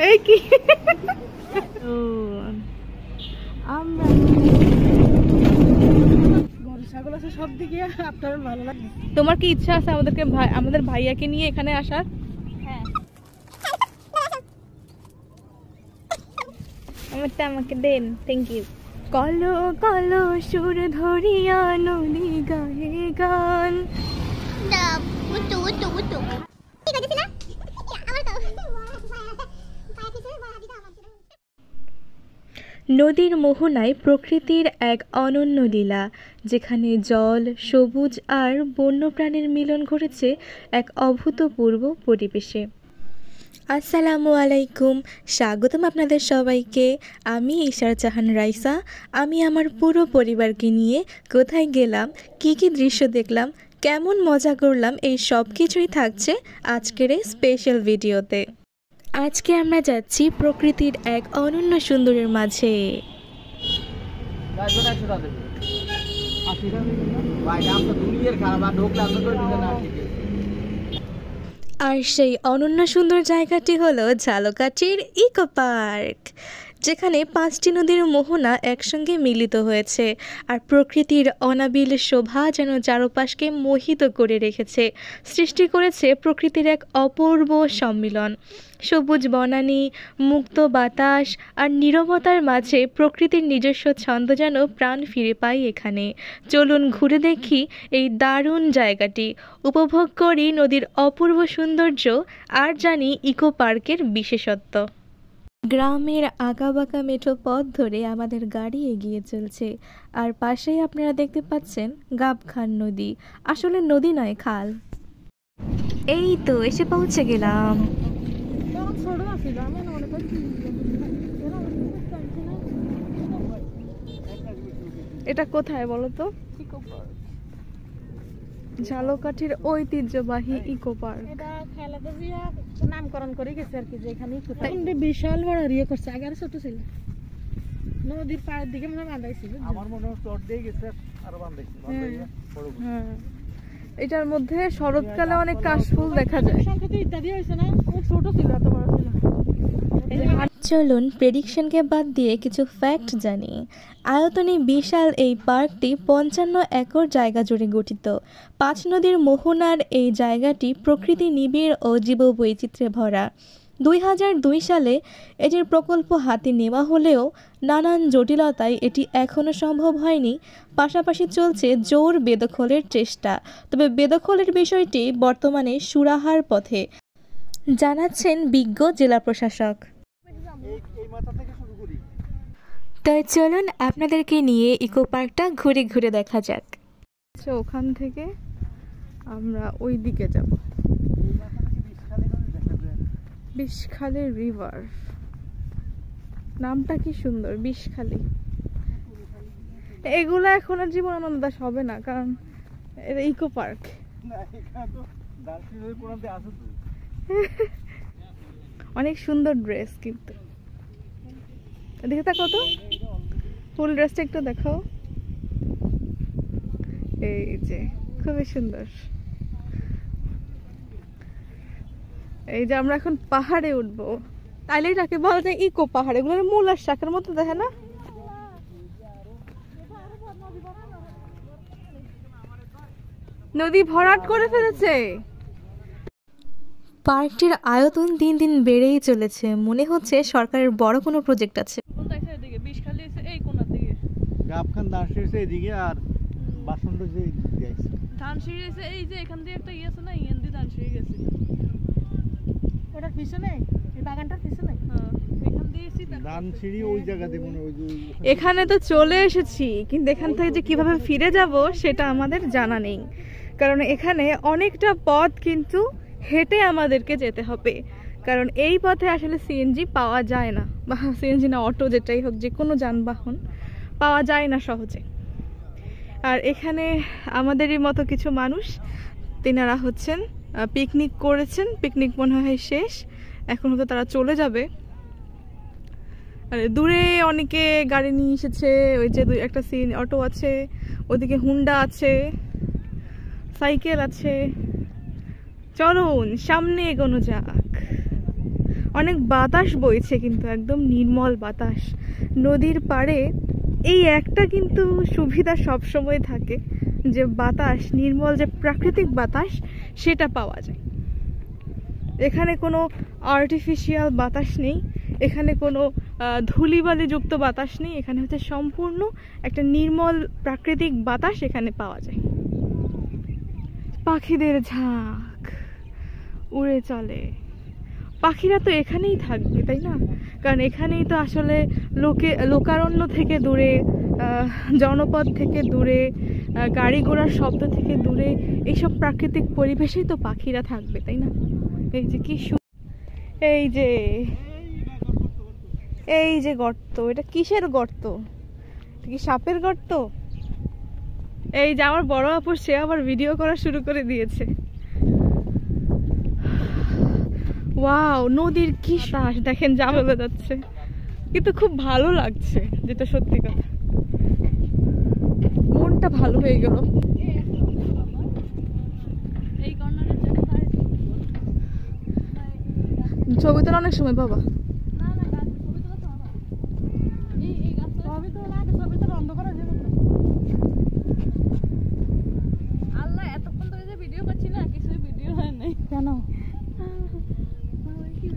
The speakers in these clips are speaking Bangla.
এই কি আমরা ছাগল আছে সব দিকে আপনার ভালো লাগে। তোমার কি ইচ্ছা আছে আমাদের ভাইয়াকে নিয়ে এখানে আসার? হ্যাঁ, আমাকে দেন, থ্যাংক ইউ। কলো কলো সুর ধরিয়া নদী গায়ে গান। নদীর মোহনায় প্রকৃতির এক অনন্য লীলা, যেখানে জল, সবুজ আর বন্যপ্রাণীর মিলন ঘটেছে এক অভূতপূর্ব পরিবেশে। আসসালামু আলাইকুম, স্বাগতম আপনাদের সবাইকে। আমি ইশারা জাহান রাইসা। আমি আমার পুরো পরিবারকে নিয়ে কোথায় গেলাম, কি কি দৃশ্য দেখলাম, কেমন মজা করলাম, এই সব কিছুই থাকছে আজকের এই স্পেশাল ভিডিওতে। আজকে আমরা যাচ্ছি প্রকৃতির এক অনন্য সুন্দরের মাঝে। আর সেই অনন্য সুন্দর জায়গাটি হলো ঝালকাঠির ইকো পার্ক, যেখানে 5টি নদীর মোহনা একসঙ্গে মিলিত হয়েছে। আর প্রকৃতির অনাবিল শোভা যেন চারপাশকে মোহিত করে রেখেছে, সৃষ্টি করেছে প্রকৃতির এক অপূর্ব সম্মিলন। সবুজ বনানী, মুক্ত বাতাস আর নীরবতার মাঝে প্রকৃতির নিজস্ব ছন্দ যেন প্রাণ ফিরে পাই এখানে। চলুন ঘুরে দেখি এই দারুণ জায়গাটি, উপভোগ করি নদীর অপূর্ব সৌন্দর্য আর জানি ইকো পার্কের বিশেষত্ব। গ্রামের আঁকাবাঁকা মেঠো পথ ধরে আমাদের গাড়ি এগিয়ে চলছে, আর পাশেই আপনারা দেখতে পাচ্ছেন গাবখান নদী। আসলে নদী নয়, খাল। এই তো এসে পৌঁছে গেলাম। এটা কোথায় বলো তো? ঝালকাঠির ঐতিহ্যবাহী ইকো পার্ক। এটা খালেদা জিয়া নামকরণ করে গেছে আর কি, যে এখানে বিশাল বড় রিয়ে করছে। আগে ছোট ছিল, নদীর পাড়ের দিকে মনে বাঁধাইছিল। আমার মনে হয় চট দিয়ে গেছে আর বাঁধাইছে। হ্যাঁ, এটার মধ্যে শরৎকালে অনেক কাশফুল দেখা যায়। সংখ্যাতে ইত্যাদি হয়েছে না, ছোট ছিল, এত বড় ছিল। চলুন প্রেডিকশনকে বাদ দিয়ে কিছু ফ্যাক্ট জানি। আয়তনে বিশাল এই পার্কটি 55 একর জায়গা জুড়ে গঠিত। 5 নদীর মোহনার এই জায়গাটি প্রকৃতি নিবিড় ও জীববৈচিত্র্যে ভরা। 2002 সালে এটির প্রকল্প হাতে নেওয়া হলেও নানান জটিলতায় এটি এখনও সম্ভব হয়নি। পাশাপাশি চলছে জোর বেদখলের চেষ্টা, তবে বেদখলের বিষয়টি বর্তমানে সুরাহার পথে, জানাচ্ছেন বিজ্ঞ জেলা প্রশাসক। তাই চলুন আপনাদেরকে নিয়ে ইকো পার্কটা ঘুরে ঘুরে দেখা যাক। ওখান থেকে আমরা ওই দিকে যাব, বিষখালী রিভার। নামটা কি সুন্দর, বিষখালী। এগুলো এখন আর জীবনানন্দ দাস হবে না, কারণ এটা ইকো পার্ক। অনেক সুন্দর ড্রেস, কিন্তু দেখে থাকো তো, ফুল ড্রেসটা একটু দেখাও। এই যে খুবই সুন্দর। এই যে আমরা এখন পাহাড়ে উঠবো, তাইলে এটাকে বলা যায় ইকো পাহাড়। এগুলোর মূল আর শাখার মতো দেখে না। নদী ভরাট করে ফেলেছে। পার্কটির আয়তন দিন দিন বেড়েই চলেছে, মনে হচ্ছে সরকারের বড় কোনো প্রজেক্ট আছে। গাবখান দানসিঁড়ি আছে এইদিকে, আর বাসন্ড যে এইদিকে আছে। দানসিঁড়ি আছে এই যে, এখান দিয়ে একটা আছে না, ইয়ান দিয়ে দানসিঁড়ি গেছে। ওটার পিছনে, এই বাগানটার পিছনে। হ্যাঁ, এখান দিয়ে এসেছি। দানসিঁড়ি ওই জায়গাতে মনে হয়। এখানে তো চলে এসেছি, কিন্তু এখান থেকে যে কিভাবে ফিরে যাব সেটা আমাদের জানা নেই, কারণ এখানে অনেকটা পথ কিন্তু হেঁটে আমাদেরকে যেতে হবে। কারণ এই পথে আসলে সিএনজি পাওয়া যায় না, বা সিএনজি না অটো, যেটাই হোক, যে কোনো যানবাহন পাওয়া যায় না সহজে। আর এখানে আমাদেরই মতো কিছু মানুষ, তেনারা হচ্ছেন পিকনিক করেছেন। পিকনিক মনে হয় শেষ, এখন হয়তো তারা চলে যাবে। আর দূরে অনেকে গাড়ি নিয়ে এসেছে। ওই যে একটা অটো আছে, ওদিকে হুন্ডা আছে, সাইকেল আছে। চলুন সামনে এগোনো যাক। অনেক বাতাস বইছে, কিন্তু একদম নির্মল বাতাস। নদীর পাড়ে এই একটা কিন্তু সুবিধা সবসময় থাকে, যে বাতাস, নির্মল যে প্রাকৃতিক বাতাস সেটা পাওয়া যায়। এখানে কোনো আর্টিফিশিয়াল বাতাস নেই, এখানে কোনো ধূলিবালিযুক্ত বাতাস নেই, এখানে হচ্ছে সম্পূর্ণ একটা নির্মল প্রাকৃতিক বাতাস এখানে পাওয়া যায়। পাখিদের ঝাঁক উড়ে চলে, পাখিরা তো এখানেই থাকবে তাই না? কারণ এখানেই তো আসলে লোকারণ্য থেকে দূরে, জনপদ থেকে দূরে, গাড়ি ঘোড়ার শব্দ থেকে দূরে, এইসব প্রাকৃতিক পরিবেশেই তো পাখিরা থাকবে তাই না? এই যে কি এই যে গর্ত, এটা কিসের গর্ত? কি সাপের গর্ত? এই যে আমার বড় আপু, সে আবার ভিডিও করা শুরু করে দিয়েছে। ওয়াও, নদীর কি শ্বাস দেখেন, জামে বেজাচ্ছে, কিন্তু খুব ভালো লাগছে, যেটা সত্যি কথা, মনটা ভালো হয়ে গেল। ছবি তোলা অনেক সময় বাবা,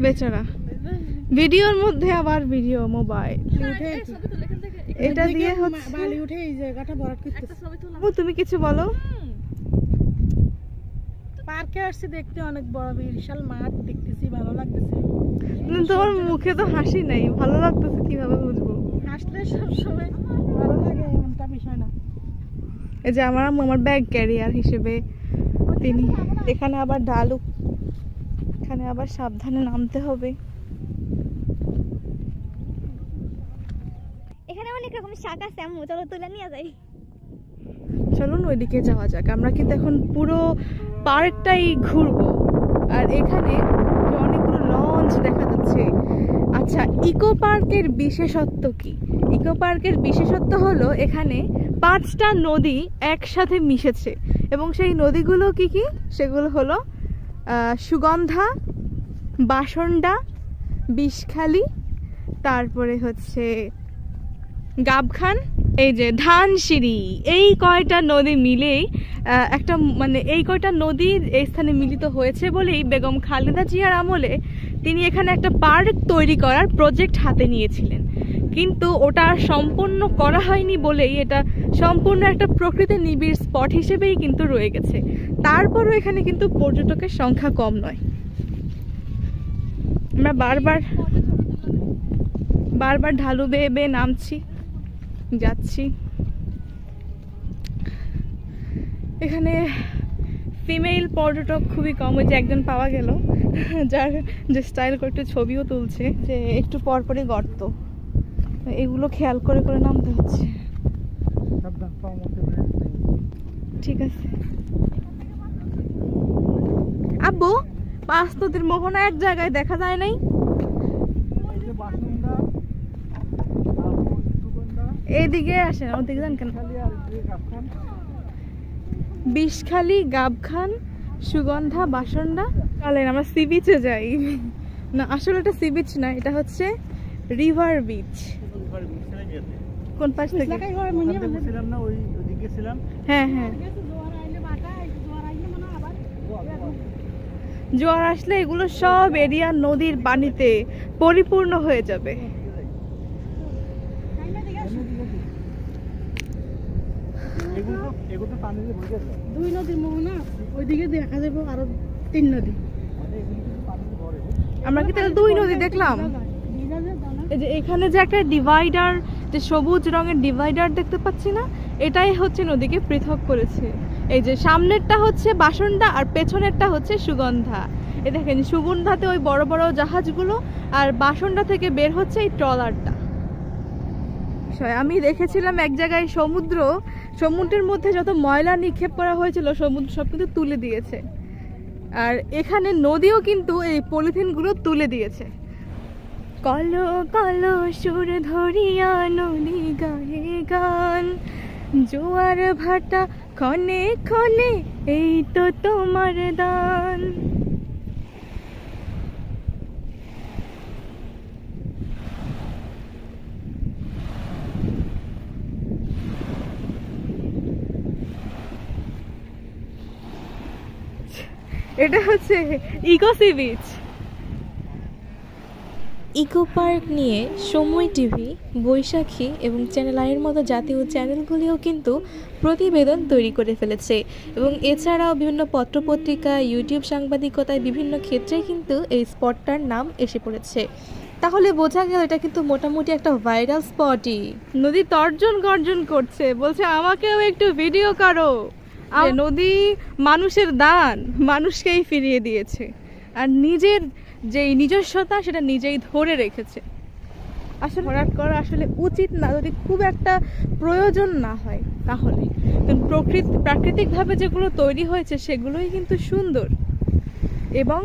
বেচারা ভিডিওর মধ্যে আবার ভিডিও মোবাইল এটা দিয়ে হচ্ছে। তুমি কিছু বলো। পার্কে আসছি দেখতে, অনেক বড় বিশাল মাঠ দেখতেছি, ভালো লাগতেছে। তোমার মুখে তো হাসি নাই, ভালো লাগতেছে কিভাবে বুঝবো? হাসলে সবসময় ভালো লাগে এমনটা বিষয় না। এই যে আমার ব্যাগ ক্যারিয়ার হিসেবে তিনি। এখানে আবার ঢালু, এখানে আবার সাবধানে নামতে হবে। এখানে অনেক রকম শাক আছে, আম্মু চলো তুলে নিয়ে যাই। চলুন ওইদিকে যাওয়া যাক। আমরা কিন্তু এখন পুরো পার্কটাই ঘুরবো, আর এখানে অনেকগুলো লঞ্চ দেখা যাচ্ছে। আচ্ছা, ইকো পার্কের বিশেষত্ব কি? ইকো পার্কের বিশেষত্ব হলো এখানে 5টা নদী একসাথে মিশেছে, এবং সেই নদীগুলো কি কি? সেগুলো হলো সুগন্ধা, বাসন্ডা, বিষখালী, তারপরে হচ্ছে গাবখান, এই যে ধানসিঁড়ি। এই কয়টা নদী মিলেই একটা, মানে এই কয়টা নদী এই স্থানে মিলিত হয়েছে বলেই বেগম খালেদা জিয়ার আমলে তিনি এখানে একটা পার্ক তৈরি করার প্রজেক্ট হাতে নিয়েছিলেন, কিন্তু ওটা সম্পূর্ণ করা হয়নি বলেই এটা সম্পূর্ণ একটা প্রকৃতি নিবিড় স্পট হিসেবেই কিন্তু রয়ে গেছে। তারপরও এখানে কিন্তু পর্যটকের সংখ্যা কম নয়। আমরা বারবার ঢালু বেয়ে বেয়ে নামছি, যাচ্ছি। এখানে ফিমেল পর্যটক খুবই কম, ওই যে একজন পাওয়া গেল, যার যে স্টাইল করে একটু ছবিও তুলছে। যে একটু পরপরই গর্ত, এগুলো খেয়াল করে করে নামতে হচ্ছে। ঠিক আছে আব্বু, 5 নদীর মোহনা এক জায়গায় দেখা যায় নাই? এইদিকে আসেন, ওদিকে যান কেন? বিষখালী, গাবখান, সুগন্ধা, বাসন্ডা। চলেন আমরা সি বিচে যাই। না, আসলে এটা সি বিচ না, এটা হচ্ছে রিভার বিচ। কোন পাশ থেকে? হ্যাঁ হ্যাঁ, জোয়ার আসলে এগুলো সব এরিয়া নদীর পানিতে পরিপূর্ণ হয়ে যাবে। দুই নদীর মোহনা, ওইদিকে দেখা যাবে আরো 3 নদী। আমরা কি তাহলে 2 নদী দেখলাম? এই যে এখানে যে একটা ডিভাইডার, যে সবুজ রঙের ডিভাইডার দেখতে পাচ্ছি না, এটাই হচ্ছে নদীকে পৃথক করেছে। এই যে সামনেরটা হচ্ছে বাসন্ডা আর পেছনেরটা হচ্ছে সুগন্ধা। এই দেখেন, সুগন্ধাতে ওই বড় বড় জাহাজগুলো, আর বাসন্ডা থেকে বের হচ্ছে এই ট্রলারটা। আমি দেখেছিলাম এক জায়গায় সমুদ্রের মধ্যে যত ময়লা নিক্ষেপ করা হয়েছিল সমুদ্র সব কিন্তু তুলে দিয়েছে, আর এখানে নদীও কিন্তু এই পলিথিনগুলো তুলে দিয়েছে। কলো কলো সুর ধরিয়া নদী গায়ে গান, জোয়ার ভাটা ক্ষণে ক্ষণে এই তো তোমার দান। এটা হচ্ছে eco sea beach. Eco park নিয়ে সময় টিভি, বৈশাখী এবং চ্যানেল আইয়ের মতো জাতীয় চ্যানেলগুলিও কিন্তু প্রতিবেদন তৈরি করে ফেলেছে এবং এছাড়াও বিভিন্ন পত্রপত্রিকা, ইউটিউব সাংবাদিকতায় বিভিন্ন ক্ষেত্রে কিন্তু এই স্পটটার নাম এসে পড়েছে। তাহলে বোঝা গেল এটা কিন্তু মোটামুটি একটা ভাইরাল স্পটই। নদী তর্জন গর্জন করছে, বলছে আমাকেও একটু ভিডিও করো। নদী মানুষের দান, মানুষকেই ফিরিয়ে দিয়েছে, আর নিজের যেই নিজস্বতা সেটা নিজেই ধরে রেখেছে। আসলে ভরাট করা আসলে উচিত না, যদি খুব একটা প্রয়োজন না হয় তাহলে। প্রাকৃতিকভাবে যেগুলো তৈরি হয়েছে সেগুলোই কিন্তু সুন্দর এবং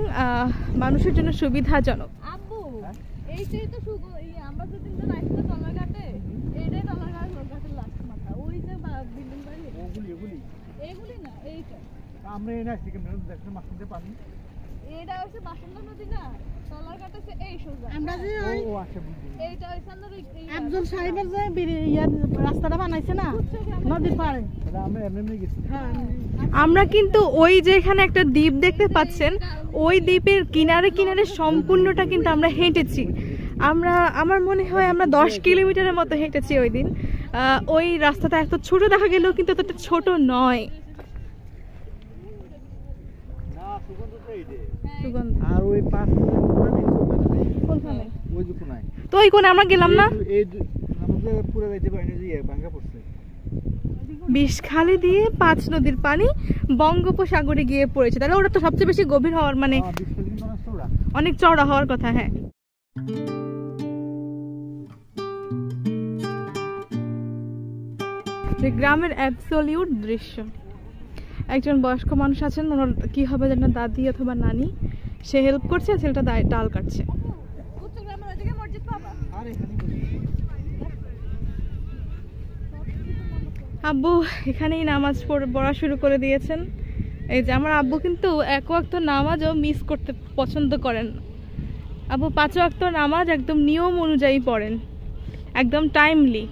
মানুষের জন্য সুবিধাজনক। আব্বু এইটাই তো আমরা যেদিন তো নাইছিল তলাঘাটে, এইটাই তলাঘাটের লাস্ট মাথা, ওই যে বিল্ডিং বাড়ি এগুলি না, এইটা আমরা এনে আসছি কেমন দেখতে মাছতে পানি। এটা হচ্ছে বাসন্তী নদী না, তলাঘাট হচ্ছে এই সোজা। আমরা যে ও আচ্ছা বুঝছি। এইটা হইছে আমাদের আফজল সাহেবের যে রাস্তাটা বানাইছে না নদীর পাড়ে, তাহলে আমরা এমনি গেছি। আমরা কিন্তু ওই যে এখানে একটা দ্বীপ দেখতে পাচ্ছেন, ওই দ্বীপের কিনারে কিনারে সম্পূর্ণটা কিন্তু আমরা হেঁটেছি। আমার মনে হয় আমরা 10 কিলোমিটারের মতো হেঁটেছি ওই দিন। ওই রাস্তাটা এত ছোট দেখা গেলেও কিন্তু এতটা ছোট নয়। সুগন্ধ আর ওই পাঁচ কোনখানে? ওই যে কোনায় তো ওই কোণে আমরা গেলাম না। এই আমাদের পুরো যাইতে পারিনি যে ভাঙা পড়ছে। বিষখালী দিয়ে 5 নদীর পানি বঙ্গোপসাগরে গিয়ে পড়েছে, তাহলে ওটা তো সবচেয়ে বেশি গভীর হওয়ার মানে অনেক চওড়া হওয়ার কথা। হ্যাঁ, গ্রামের অ্যাবসলিউট দৃশ্য। একজন বয়স্ক মানুষ আছেন, ওনার কি হবে যেন দাদি অথবা নানি, সে হেল্প করছে, ছেলেটা ডাল কাটছে। আব্বু এখানেই নামাজ পড়া শুরু করে দিয়েছেন। এই যে আমার আব্বু কিন্তু এক ওয়াক্ত নামাজও মিস করতে পছন্দ করেন। আব্বু 5 ওয়াক্ত নামাজ একদম নিয়ম অনুযায়ী পড়েন, একদম টাইমলি।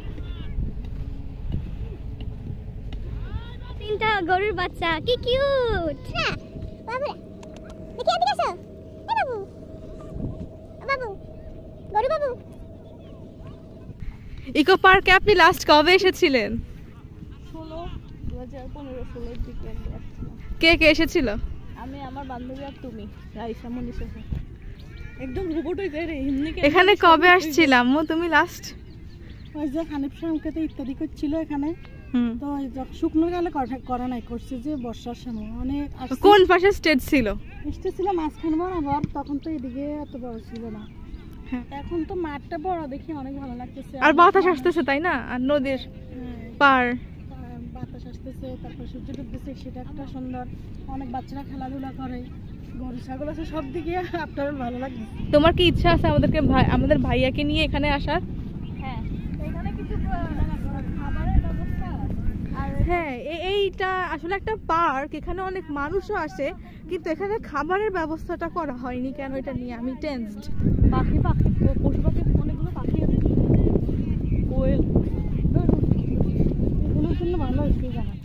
তিনটা গরুর বাচ্চা, কি কিউট। হ্যাঁ বাবু, দেখি এদিকে এসো। এ বাবু, বাবু, গরু বাবু। ইকো পার্কে আপনি লাস্ট কবে এসেছিলেন? 2015-16 দিকে কে কে এসেছিল? আমি, আমার বান্ধবী আর তুমি, রাইসা মনীষা। একদম রোবট হয়ে যায় রে। এখানে কবে আসছিলাম তুমি লাস্ট? ওই যে হানিফ সাহেবকে ইত্যাদি করছিল এখানে, তো শুকনো গেলে করা নাই, করছে যে বর্ষার সময় অনেক। কোন পাশে স্টেজ ছিল? স্টেজ ছিল মাঝখানে বরাবর, তখন তো এদিকে এত বড় ছিল না। এখন তো মাঠটা বড়, দেখি অনেক ভালো লাগতেছে। আর বাতাস আসতেছে তাই না, আর নদীর পার বাতাস আসতেছে, তারপর সূর্য ডুবতেছে, সেটা একটা সুন্দর। অনেক বাচ্চারা খেলাধুলা করে, গরু ছাগল আছে, সব দিকে আপনার ভালো লাগছে। তোমার কি ইচ্ছা আছে আমাদের ভাইয়াকে নিয়ে এখানে আসার? হ্যাঁ, এখানে কিছু খাবারের ব্যবস্থা। আর হ্যাঁ, এইটা আসলে একটা পার্ক, এখানে অনেক মানুষও আসে, কিন্তু এখানে খাবারের ব্যবস্থাটা করা হয়নি কেন, এটা নিয়ে আমি টেনসড। পশু পাখি অনেকগুলো পাখি আছে, কোয়েল, এগুলোর জন্য ভালো হয়েছে জায়গা।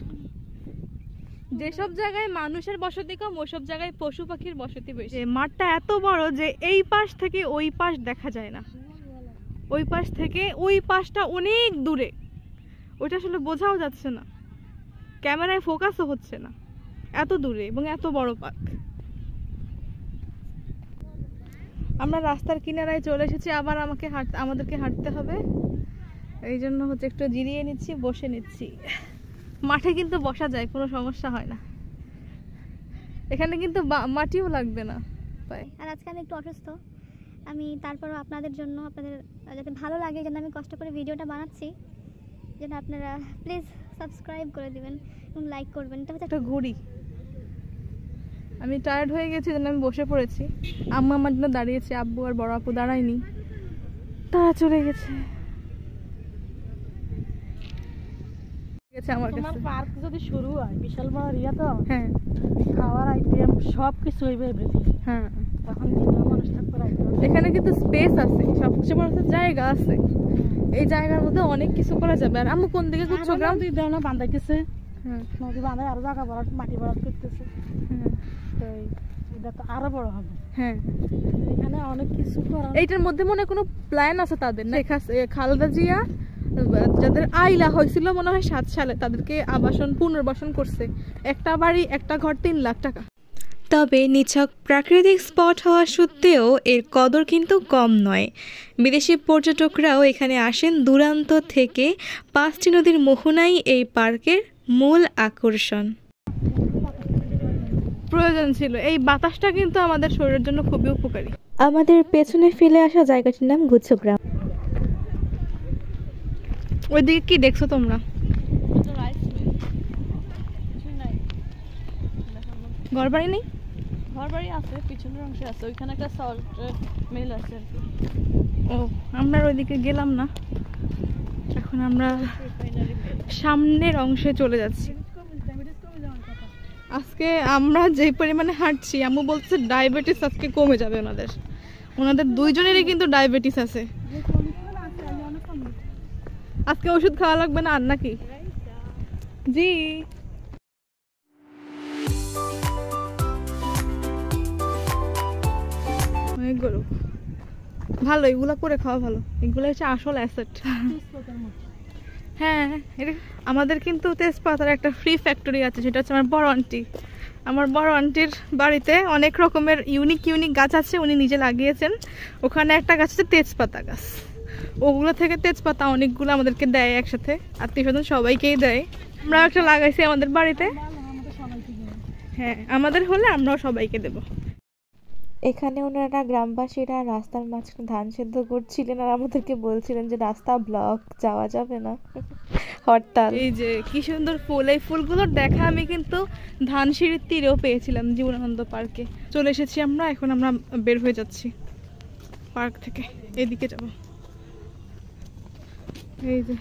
যেসব জায়গায় মানুষের বসতি কম, ওইসব জায়গায় পশু পাখির বসতি বেশি। মাঠটা এত বড় যে এই পাশ থেকে ওই পাশ দেখা যায় না, ওই পাশ থেকে ওই পাশটা অনেক দূরে, ওইটা আসলে বোঝাও যাচ্ছে না, ক্যামেরায় ফোকাসও হচ্ছে না, এত দূরে এবং এত বড় পার্ক। আমরা রাস্তার কিনারায় চলে এসেছি, আবার আমাদেরকে হাঁটতে হবে, এই জন্য হচ্ছে একটু জিরিয়ে নিচ্ছি, বসে নিচ্ছি। মাঠে কিন্তু বসা যায়, কোনো সমস্যা হয় না, এখানে কিন্তু মাটিও লাগবে না পায়ে। আর আজকে আমি একটু অসুস্থ, আমি তারপরও আপনাদের জন্য, আপনাদের যাতে ভালো লাগে যেন আমি কষ্ট করে ভিডিওটা বানাচ্ছি, যেন আপনারা প্লিজ সাবস্ক্রাইব করে দিবেন এবং লাইক করবেন। এটা হচ্ছে একটা ঘুরি, আমি টায়ার্ড হয়ে গেছি, যেন আমি বসে পড়েছি। আম্মু আমার জন্য দাঁড়িয়েছে, আব্বু আর বড় আপু দাঁড়ায়নি, তারা চলে গেছে। আমার তোমার কাছে পার্ক যদি শুরু হয়, বিশাল বড় এরিয়া তো, হ্যাঁ, খাওয়ার আইটেম সব কিছু হইবে এভরিথিং। হ্যাঁ, তখন কিন্তু মানুষ থাকতে পারবে। এখানে কিন্তু স্পেস আছে, সবচেয়ে বড় জায়গা আছে, এই জায়গার মধ্যে অনেক কিছু করা যাবে। আর আম্মু কোন দিকে ঘুরছো? গ্রাম নদী দেওয়া বান্ধাইতেছে, হ্যাঁ, নদী বাঁধায় আরো জায়গা ভরাট, মাটি ভরাট করতেছে। হ্যাঁ, তো এটা তো আরো বড় হবে। হ্যাঁ, এখানে অনেক কিছু করা। এইটার মধ্যে মনে হয় কোনো প্ল্যান আছে তাদের না? খালেদা জিয়া যাদের আইলা হয়েছিল মনে হয় 7 সালে, তাদেরকে আবাসন পুনর্বাসন করছে। একটা বাড়ি একটা ঘর 3 লাখ টাকা। তবে নিছক প্রাকৃতিক স্পট হওয়া সত্ত্বেও এর কদর কিন্তু কম নয়। বিদেশি পর্যটকরাও এখানে আসেন দূরান্ত থেকে। 5টি নদীর মোহনাই এই পার্কের মূল আকর্ষণ। প্রয়োজন ছিল, এই বাতাসটা কিন্তু আমাদের শরীরের জন্য খুবই উপকারী। আমাদের পেছনে ফেলে আসা জায়গাটির নাম গুচ্ছগ্রাম। ওইদিকে কি দেখছো তোমরা? ঘর বাড়ি নেই? ঘর বাড়ি আছে, পিছনের অংশে আছে, ওইখানে একটা সল্ট মিল আছে আর কি। ও, আমরা ওইদিকে গেলাম না, এখন আমরা সামনের অংশে চলে যাচ্ছি। আজকে আমরা যে পরিমাণে হাঁটছি, আম্মু বলছে ডায়াবেটিস আজকে কমে যাবে ওনাদের দুইজনেরই কিন্তু ডায়াবেটিস আছে। আজকে ওষুধ খাওয়া লাগবে না আর নাকি? জি, গরু ভালো, এগুলা করে খাওয়া ভালো, এগুলো হচ্ছে আসল অ্যাসেট। হ্যাঁ, এটা আমাদের কিন্তু তেজপাতার একটা ফ্রি ফ্যাক্টরি আছে, সেটা হচ্ছে আমার বড় আন্টি। আমার বড় আন্টির বাড়িতে অনেক রকমের ইউনিক গাছ আছে, উনি নিজে লাগিয়েছেন। ওখানে একটা গাছ আছে তেজপাতা গাছ, ওগুলো থেকে তেজপাতা অনেকগুলো আমাদেরকে দেয় একসাথে, আত্মীয়স্বজন সবাইকেই দেয়। আমরা একটা লাগাইছি আমাদের বাড়িতে। হ্যাঁ, আমাদের হলে আমরাও সবাইকে দেবো। এখানে ওনারা গ্রামবাসীরা রাস্তার মাঝখানে ধান সেদ্ধ করছিলেন আর আমাদেরকে বলছিলেন যে রাস্তা ব্লক, যাওয়া যাবে না, হরতাল। এই যে কি সুন্দর ফুল, এই ফুলগুলোর দেখা আমি কিন্তু ধানসিঁড়ির তীরেও পেয়েছিলাম জীবনানন্দ পার্কে। চলে এসেছি আমরা, এখন আমরা বের হয়ে যাচ্ছি পার্ক থেকে, এদিকে যাব। এই যে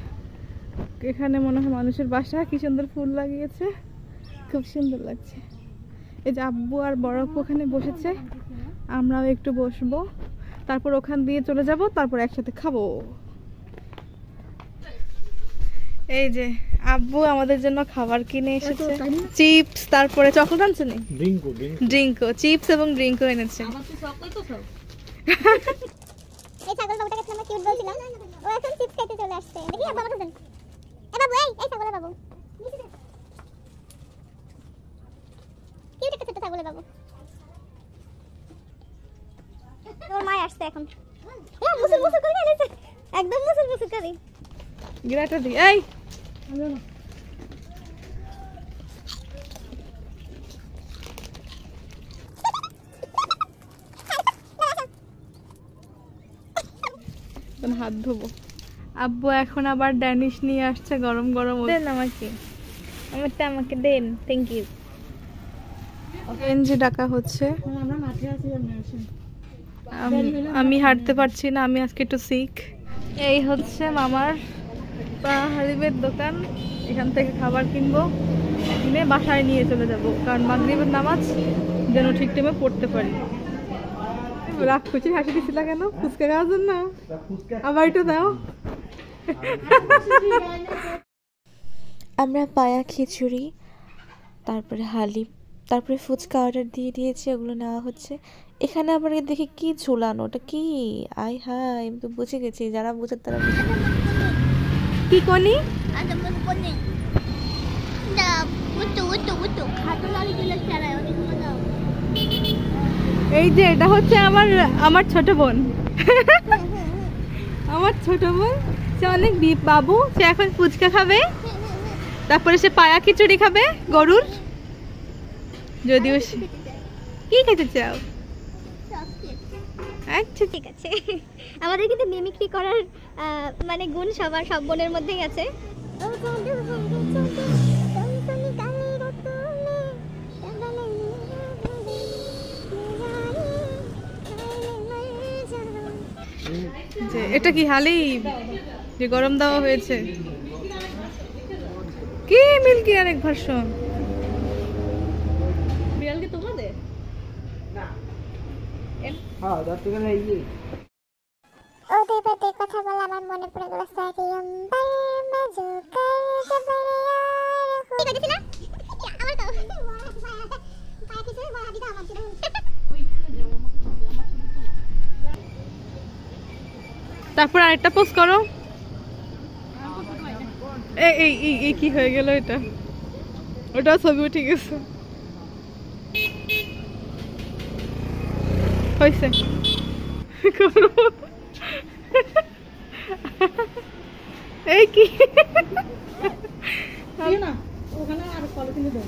এখানে মনে হয় মানুষের বাসা, কি সুন্দর ফুল লাগিয়েছে, খুব সুন্দর লাগছে। এই যে আব্বু আর বড় আপু ওখানে বসেছে, আমরাও একটু বসবো, তারপর ওখান দিয়ে চলে যাব, তারপর একসাথে খাবো। এই যে আব্বু আমাদের জন্য খাবার কিনে এসেছে, চিপস, তারপরে চকলেট আনছে নি, ড্রিঙ্কও, চিপস এবং ড্রিঙ্কও এনেছে। এই ছাগল বাবুটাকে আমরা কিউট বলছিলাম, ও এখন চিপস খেতে চলে আসছে। দেখি আব্বু আমাকে দেন। এ বাবু, এই ছাগলের বাবু, কিউট একটা ছোট ছাগলের বাবু। তোর মা আসছে এখন, এ মুসুল মুসুল করে এনেছে, একদম মুসুল মুসুল করে। গিরাটা দি, এই হাত ধোবো। আব্বু এখন আবার ড্যানিশ নিয়ে আসছে, গরম গরম। দেন আমাকে, আমাকে দেন, থ্যাংক ইউ। এনজি ডাকা হচ্ছে। আমরা মাঠে আছি, আমি হাঁটতে পারছি না, আমি আজকে একটু সিক। এই হচ্ছে মামার হালিমের দোকান, এখান থেকে খাবার কিনবো, কিনে বাসায় নিয়ে চলে যাব, কারণ মাগরিবের নামাজ যেন ঠিক টাইমে পড়তে পারি। রাগ খুশি হাসি দিছিল কেন? ফুচকা খাওয়ার জন্য? আবার একটু দাও। আমরা পায়া খিচুড়ি, তারপরে হালিম, তারপরে ফুচকা অর্ডার দিয়ে দিয়েছি, ওগুলো নেওয়া হচ্ছে। এখানে আবার দেখি কি ঝুলানো, ওটা কি? আই হাই, আমি তো বুঝে গেছি, যারা বুঝে তারা বুঝে। কি কনি? এই যে এটা হচ্ছে আমার ছোট বোন। আমার ছোট বোন, সে অনেক ডিপ বাবু, সে এখন ফুচকা খাবে, তারপরে সে পায়া খিচুড়ি খাবে গরুর। যদিও কি খেতে চাও? আচ্ছা ঠিক আছে। আমাদের কিন্তু মিমিক্রি করার মানে গুণ সব বোনের মধ্যেই আছে। এটা কি হালিম যে গরম দেওয়া হয়েছে? কি মিল্কি আরেক ভার্সন? বিড়াল কি তোমাদের? ওদের বাদে কথা বলা আমার মনে পড়ে গেল সারিয়াম বারে মাজুকার জবরিয়া। ঠিক আছে না? আমার তো পায়া কিছু বড় দিদা আমার তারপর আরেকটা পোস্ট করো। এই কি হয়ে গেল এটা? ওটা ছবি উঠে গেছে। হয়েছে এই কি না ওখানে আর পলিথিনে দাও।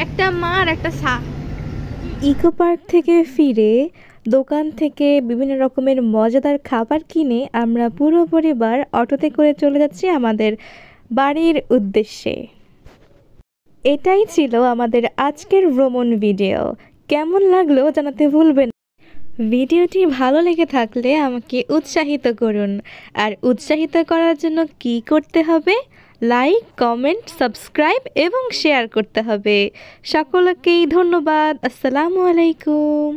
একটা মা আর একটা সা। ইকো পার্ক থেকে ফিরে দোকান থেকে বিভিন্ন রকমের মজাদার খাবার কিনে আমরা পুরো পরিবার অটোতে করে চলে যাচ্ছি আমাদের বাড়ির উদ্দেশ্যে। এটাই ছিল আমাদের আজকের ভ্রমণ ভিডিও। কেমন লাগলো জানাতে ভুলবেন। ভিডিওটি ভালো লেগে থাকলে আমাকে উৎসাহিত করুন। আর উৎসাহিত করার জন্য কি করতে হবে? লাইক, কমেন্ট, সাবস্ক্রাইব এবং শেয়ার করতে হবে। সকলকেই ধন্যবাদ। আসসালামু আলাইকুম।